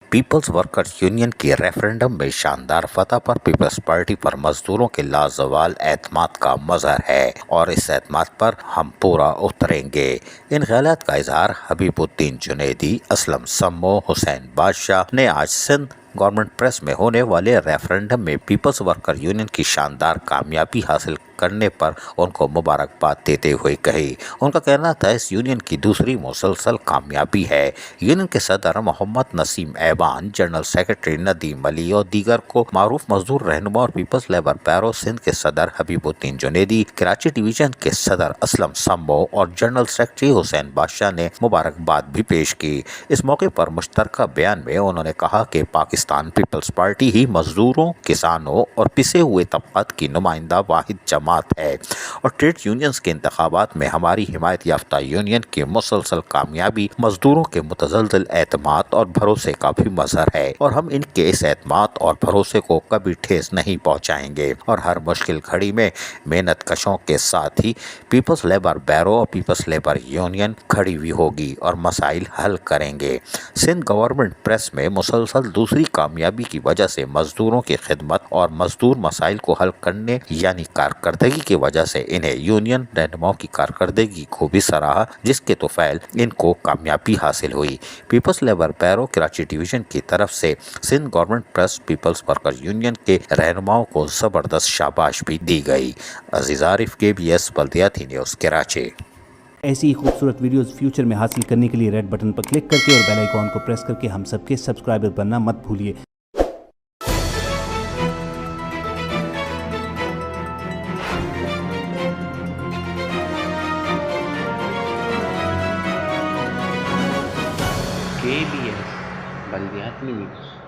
Peoples workers union کی referendum میں شاندار فتح پر پیپلز پارٹی پر مزدوروں کے لازوال اعتماد کا مظہر ہے اور اس اعتماد پر ہم پورا اتریں گے۔ ان خیالات کا اظہار حبیب الدین جنیدی، اسلم سمو، حسین بادشاہ نے آج سندھ گورنمنٹ پریس میں ہونے والے ریفرنڈم میں پیپلز ورکر یونین کی شاندار کامیابی حاصل کرنے پر ان کو مبارکباد دیتے ہوئے کہی۔ ان کا کہنا تھا اس یونین کی دوسری مسلسل کامیابی ہے۔ یونین کے صدر محمد نسیم ایوان، جنرل سیکرٹری ندیم علی اور دیگر کو معروف مزدور رہنما اور پیپلز لیبر پیرو سندھ کے صدر حبیب الدین جنیدی، کراچی ڈویژن کے صدر اسلم سمو اور جنرل سیکرٹری حسین بادشاہ نے مبارکباد بھی پیش کی۔ اس موقع پر مشترکہ بیان میں انہوں نے کہا کہ پاکستان پیپلز پارٹی ہی مزدوروں، کسانوں اور پسے ہوئے طبقات کی نمائندہ واحد جماعت ہے اور ٹریڈ یونینز کے انتخابات میں ہماری حمایت یافتہ یونین کی مسلسل کامیابی مزدوروں کے متزلزل اعتماد اور بھروسے کا بھی مظہر ہے اور ہم ان کے اس اعتماد اور بھروسے کو کبھی ٹھیس نہیں پہنچائیں گے اور ہر مشکل گھڑی میں محنت کشوں کے ساتھ ہی پیپلز لیبر بیرو اور پیپلز لیبر یونین کھڑی ہوئی ہوگی اور مسائل حل کریں گے۔ سندھ گورنمنٹ پریس میں مسلسل دوسری کامیابی کی وجہ سے مزدوروں کی خدمت اور مزدور مسائل کو حل کرنے یعنی کارکردگی کی وجہ سے انہیں یونین رہنماؤں کی کارکردگی کو بھی سراہا، جس کے توفیل ان کو کامیابی حاصل ہوئی۔ People's labour bureau Karachi division کی طرف سے Sindh government press people's worker union کے رہنماؤں کو زبردست شاباش بھی دی گئی۔ عزیز عارف، KBS بلدیاتی نیوز، کراچی۔ ایسی ہی خوبصورت ویڈیوز فیوچر میں حاصل کرنے کے لیے ریڈ بٹن پر کلک کر کے اور بیل آئیکن کو پریس کر کے ہم سب کے سبسکرائبر بننا مت بھولیے۔ KBS بلدیاتی نیوز۔